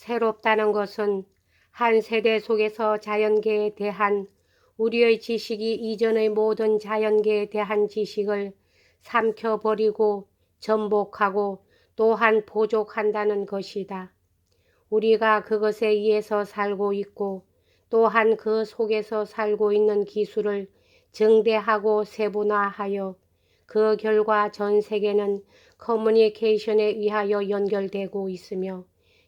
새롭다는 것은 한 세대 속에서 자연계에 대한 우리의 지식이 이전의 모든 자연계에 대한 지식을 삼켜버리고 전복하고 또한 보족한다는 것이다. 우리가 그것에 의해서 살고 있고 또한 그 속에서 살고 있는 기술을 정대하고 세분화하여 그 결과 전 세계는 커뮤니케이션에 의하여 연결되고 있으며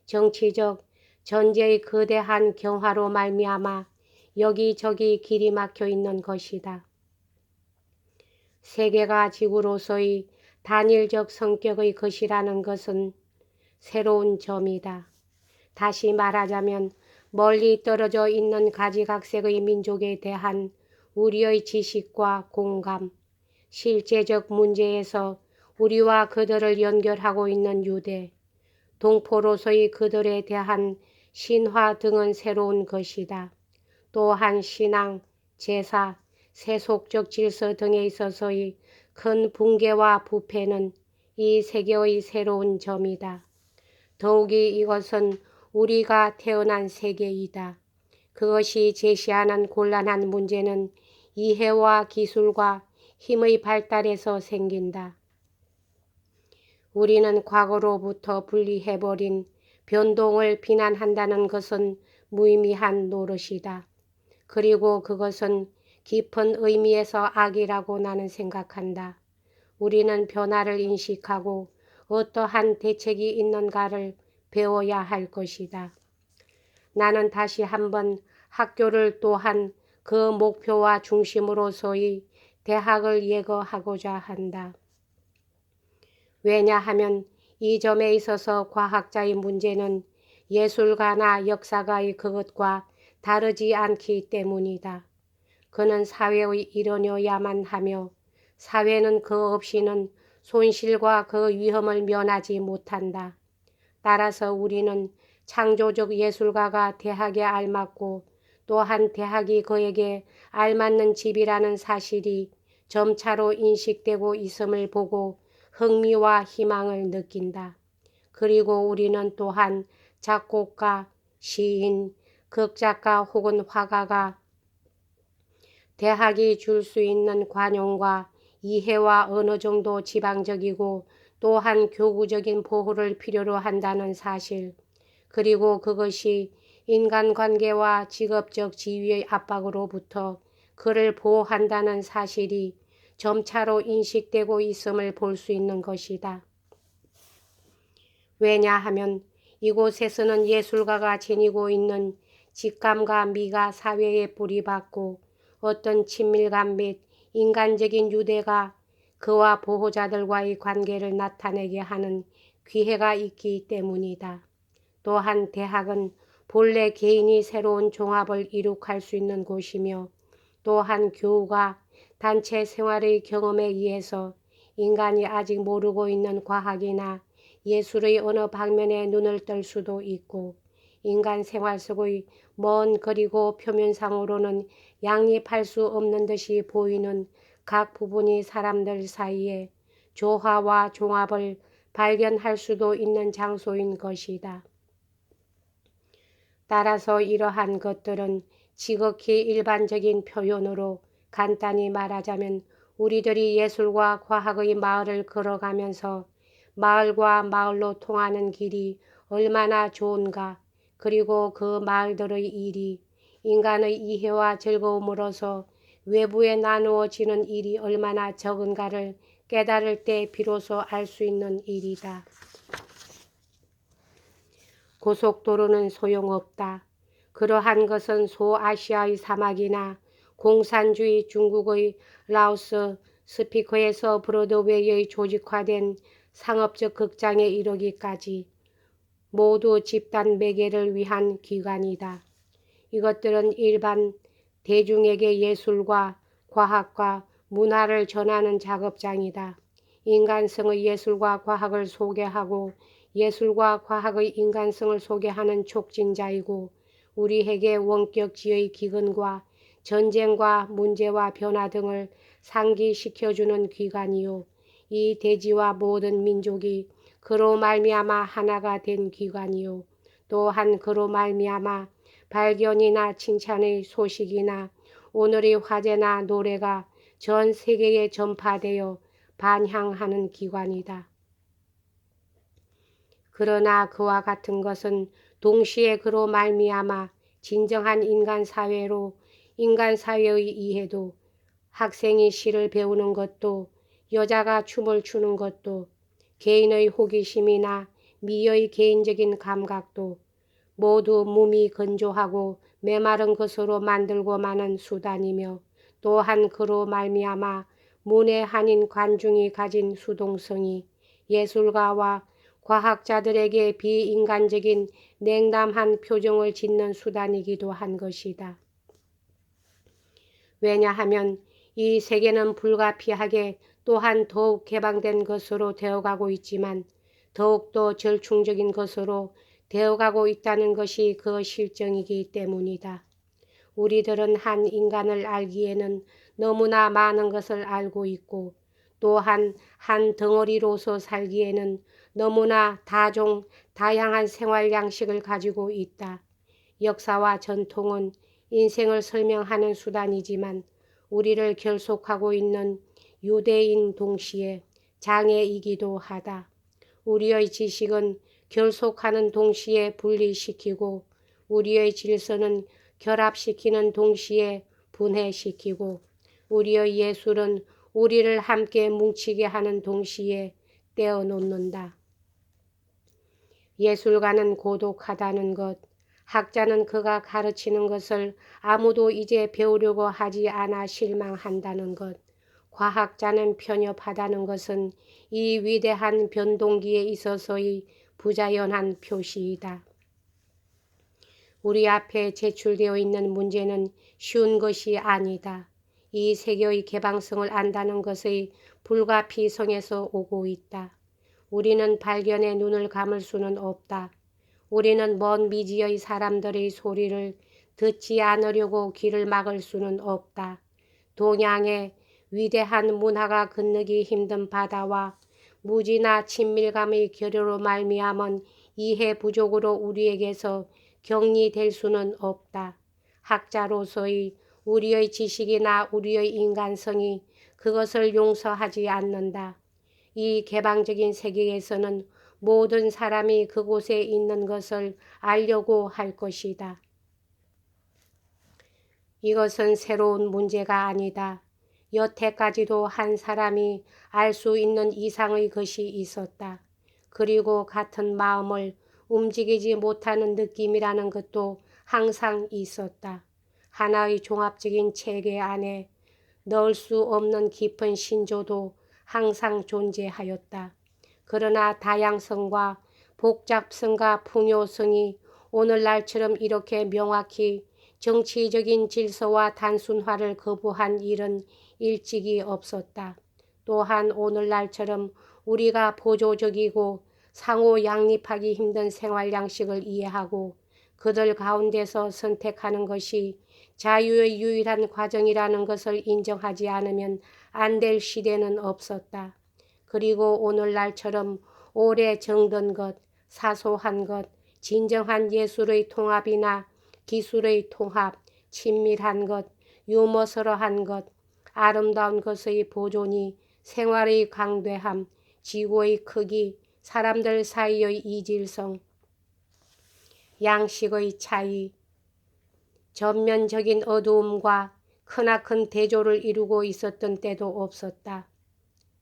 정치적 전제의 거대한 경화로 말미암아 여기저기 길이 막혀 있는 것이다. 세계가 지구로서의 단일적 성격의 것이라는 것은 새로운 점이다. 다시 말하자면 멀리 떨어져 있는 가지각색의 민족에 대한 우리의 지식과 공감, 실제적 문제에서 우리와 그들을 연결하고 있는 유대, 동포로서의 그들에 대한 신화 등은 새로운 것이다. 또한 신앙, 제사, 세속적 질서 등에 있어서의 큰 붕괴와 부패는 이 세계의 새로운 점이다. 더욱이 이것은 우리가 태어난 세계이다. 그것이 제시하는 곤란한 문제는 이해와 기술과 힘의 발달에서 생긴다. 우리는 과거로부터 분리해버린 변동을 비난한다는 것은 무의미한 노릇이다. 그리고 그것은 깊은 의미에서 악이라고 나는 생각한다. 우리는 변화를 인식하고 어떠한 대책이 있는가를 배워야 할 것이다. 나는 다시 한번 학교를 또한 그 목표와 중심으로서의 대학을 예거하고자 한다. 왜냐하면 이 점에 있어서 과학자의 문제는 예술가나 역사가의 그것과 다르지 않기 때문이다. 그는 사회의 일원이어야만 하며 사회는 그 없이는 손실과 그 위험을 면하지 못한다. 따라서 우리는 창조적 예술가가 대학에 알맞고 또한 대학이 그에게 알맞는 집이라는 사실이 점차로 인식되고 있음을 보고 흥미와 희망을 느낀다. 그리고 우리는 또한 작곡가, 시인, 극작가 혹은 화가가 대학이 줄 수 있는 관용과 이해와 어느 정도 지방적이고 또한 교구적인 보호를 필요로 한다는 사실, 그리고 그것이 인간관계와 직업적 지위의 압박으로부터 그를 보호한다는 사실이 점차로 인식되고 있음을 볼 수 있는 것이다. 왜냐하면 이곳에서는 예술가가 지니고 있는 직감과 미가 사회에 뿌리박고 어떤 친밀감 및 인간적인 유대가 그와 보호자들과의 관계를 나타내게 하는 기회가 있기 때문이다. 또한 대학은 본래 개인이 새로운 종합을 이룩할 수 있는 곳이며 또한 교우가 단체 생활의 경험에 의해서 인간이 아직 모르고 있는 과학이나 예술의 어느 방면에 눈을 뜰 수도 있고 인간 생활 속의 먼 그리고 표면상으로는 양립할 수 없는 듯이 보이는 각 부분이 사람들 사이에 조화와 종합을 발견할 수도 있는 장소인 것이다. 따라서 이러한 것들은 지극히 일반적인 표현으로 간단히 말하자면 우리들이 예술과 과학의 마을을 걸어가면서 마을과 마을로 통하는 길이 얼마나 좋은가, 그리고 그 마을들의 일이 인간의 이해와 즐거움으로서 외부에 나누어지는 일이 얼마나 적은가를 깨달을 때 비로소 알 수 있는 일이다. 고속도로는 소용없다. 그러한 것은 소아시아의 사막이나 공산주의 중국의 라오스 스피커에서 브로드웨이의 조직화된 상업적 극장에 이르기까지 모두 집단 매개를 위한 기관이다. 이것들은 일반 대중에게 예술과 과학과 문화를 전하는 작업장이다. 인간성의 예술과 과학을 소개하고 예술과 과학의 인간성을 소개하는 촉진자이고 우리에게 원격지의 기근과 전쟁과 문제와 변화 등을 상기시켜주는 기관이요. 이 대지와 모든 민족이 그로 말미암아 하나가 된 기관이요. 또한 그로 말미암아 발견이나 칭찬의 소식이나 오늘의 화제나 노래가 전 세계에 전파되어 반향하는 기관이다. 그러나 그와 같은 것은 동시에 그로 말미암아 진정한 인간사회로 인간사회의 이해도, 학생이 시를 배우는 것도, 여자가 춤을 추는 것도, 개인의 호기심이나 미의 개인적인 감각도 모두 몸이 건조하고 메마른 것으로 만들고 마는 수단이며, 또한 그로 말미암아 문외한인 관중이 가진 수동성이 예술가와 과학자들에게 비인간적인 냉담한 표정을 짓는 수단이기도 한 것이다. 왜냐하면 이 세계는 불가피하게 또한 더욱 개방된 것으로 되어가고 있지만 더욱더 절충적인 것으로 되어가고 있다는 것이 그 실정이기 때문이다. 우리들은 한 인간을 알기에는 너무나 많은 것을 알고 있고, 또한 한 덩어리로서 살기에는 너무나 다양한 생활 양식을 가지고 있다. 역사와 전통은 인생을 설명하는 수단이지만 우리를 결속하고 있는 유대인 동시에 장애이기도 하다. 우리의 지식은 결속하는 동시에 분리시키고, 우리의 질서는 결합시키는 동시에 분해시키고, 우리의 예술은 우리를 함께 뭉치게 하는 동시에 떼어놓는다. 예술가는 고독하다는 것, 학자는 그가 가르치는 것을 아무도 이제 배우려고 하지 않아 실망한다는 것, 과학자는 편협하다는 것은 이 위대한 변동기에 있어서의 부자연한 표시이다. 우리 앞에 제출되어 있는 문제는 쉬운 것이 아니다. 이 세계의 개방성을 안다는 것의 불가피성에서 오고 있다. 우리는 발견에 눈을 감을 수는 없다. 우리는 먼 미지의 사람들의 소리를 듣지 않으려고 귀를 막을 수는 없다. 동양의 위대한 문화가 건너기 힘든 바다와 무지나 친밀감의 결여로 말미암은 이해 부족으로 우리에게서 격리될 수는 없다. 학자로서의 우리의 지식이나 우리의 인간성이 그것을 용서하지 않는다. 이 개방적인 세계에서는 모든 사람이 그곳에 있는 것을 알려고 할 것이다. 이것은 새로운 문제가 아니다. 여태까지도 한 사람이 알 수 있는 이상의 것이 있었다. 그리고 같은 마음을 움직이지 못하는 느낌이라는 것도 항상 있었다. 하나의 종합적인 체계 안에 넣을 수 없는 깊은 신조도 항상 존재하였다. 그러나 다양성과 복잡성과 풍요성이 오늘날처럼 이렇게 명확히 정치적인 질서와 단순화를 거부한 일은 일찍이 없었다. 또한 오늘날처럼 우리가 보조적이고 상호 양립하기 힘든 생활 양식을 이해하고 그들 가운데서 선택하는 것이 자유의 유일한 과정이라는 것을 인정하지 않으면 안 될 시대는 없었다. 그리고 오늘날처럼 오래 정든 것, 사소한 것, 진정한 예술의 통합이나 기술의 통합, 친밀한 것, 유머스러한 것, 아름다운 것의 보존이 생활의 강대함, 지구의 크기, 사람들 사이의 이질성, 양식의 차이, 전면적인 어두움과 크나큰 대조를 이루고 있었던 때도 없었다.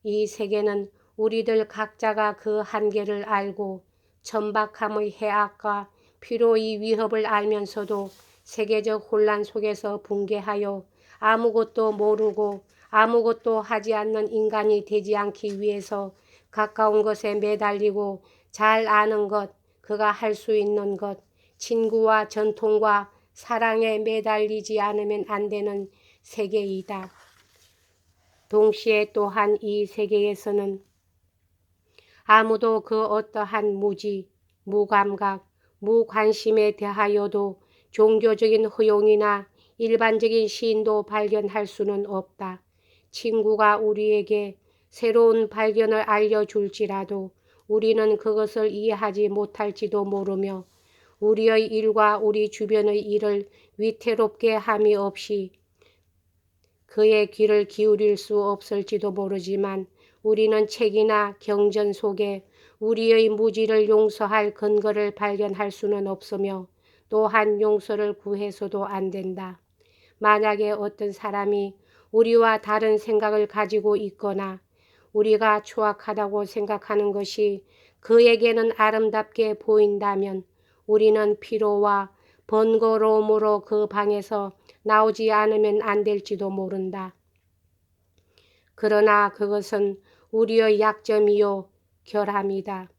이 세계는 우리들 각자가 그 한계를 알고 천박함의 해악과 피로의 위협을 알면서도 세계적 혼란 속에서 붕괴하여 아무것도 모르고 아무것도 하지 않는 인간이 되지 않기 위해서 가까운 것에 매달리고 잘 아는 것, 그가 할 수 있는 것, 친구와 전통과 사랑에 매달리지 않으면 안 되는 세계이다. 동시에 또한 이 세계에서는 아무도 그 어떠한 무지, 무감각, 무관심에 대하여도 종교적인 허용이나 일반적인 시인도 발견할 수는 없다. 친구가 우리에게 새로운 발견을 알려줄지라도 우리는 그것을 이해하지 못할지도 모르며 우리의 일과 우리 주변의 일을 위태롭게 함이 없이 그의 귀를 기울일 수 없을지도 모르지만 우리는 책이나 경전 속에 우리의 무지를 용서할 근거를 발견할 수는 없으며 또한 용서를 구해서도 안 된다. 만약에 어떤 사람이 우리와 다른 생각을 가지고 있거나 우리가 추악하다고 생각하는 것이 그에게는 아름답게 보인다면 우리는 피로와 번거로움으로 그 방에서 나오지 않으면 안 될지도 모른다. 그러나 그것은 우리의 약점이요 결함이다.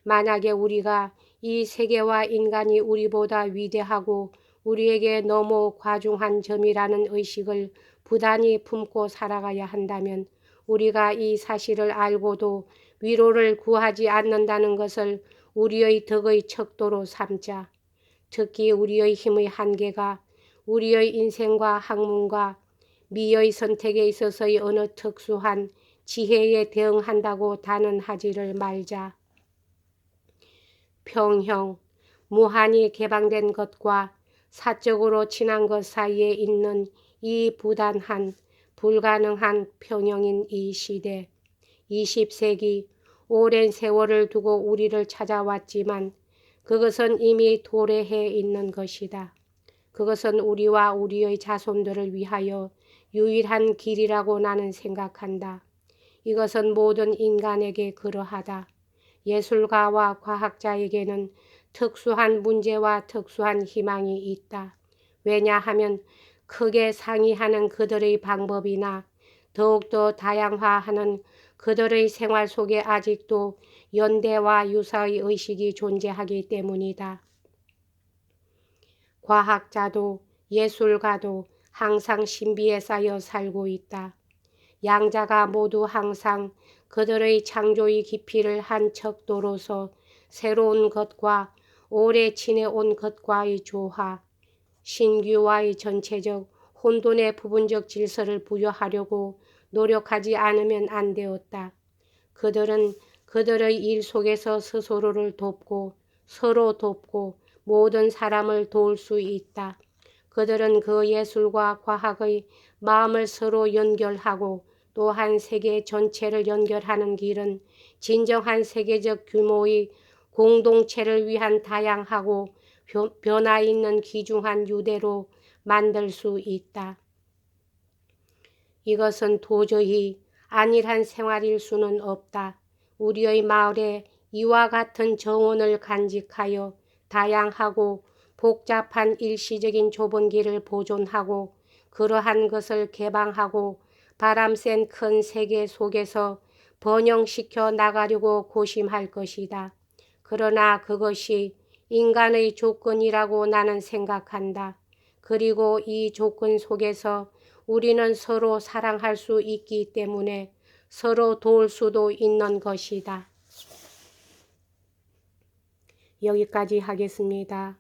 만약에 우리가 이 세계와 인간이 우리보다 위대하고 우리에게 너무 과중한 점이라는 의식을 부단히 품고 살아가야 한다면 우리가 이 사실을 알고도 위로를 구하지 않는다는 것을 우리의 덕의 척도로 삼자. 특히 우리의 힘의 한계가 우리의 인생과 학문과 미의 선택에 있어서의 어느 특수한 지혜에 대응한다고 단언하지를 말자. 평형, 무한히 개방된 것과 사적으로 친한 것 사이에 있는 이 부단한, 불가능한 평형인 이 시대, 20세기, 오랜 세월을 두고 우리를 찾아왔지만 그것은 이미 도래해 있는 것이다. 그것은 우리와 우리의 자손들을 위하여 유일한 길이라고 나는 생각한다. 이것은 모든 인간에게 그러하다. 예술가와 과학자에게는 특수한 문제와 특수한 희망이 있다. 왜냐하면 크게 상이하는 그들의 방법이나 더욱더 다양화하는 그들의 생활 속에 아직도 연대와 유사의 의식이 존재하기 때문이다. 과학자도 예술가도 항상 신비에 쌓여 살고 있다. 양자가 모두 항상 그들의 창조의 깊이를 한 척도로서 새로운 것과 오래 지내온 것과의 조화, 신규와의 전체적 혼돈의 부분적 질서를 부여하려고 노력하지 않으면 안 되었다. 그들은 그들의 일 속에서 스스로를 돕고 서로 돕고 모든 사람을 도울 수 있다. 그들은 그 예술과 과학의 마음을 서로 연결하고 또한 세계 전체를 연결하는 길은 진정한 세계적 규모의 공동체를 위한 다양하고 변화 있는 귀중한 유대로 만들 수 있다. 이것은 도저히 안일한 생활일 수는 없다. 우리의 마을에 이와 같은 정원을 간직하여 다양하고 복잡한 일시적인 좁은 길을 보존하고 그러한 것을 개방하고 바람 센 큰 세계 속에서 번영시켜 나가려고 고심할 것이다. 그러나 그것이 인간의 조건이라고 나는 생각한다. 그리고 이 조건 속에서 우리는 서로 사랑할 수 있기 때문에 서로 도울 수도 있는 것이다. 여기까지 하겠습니다.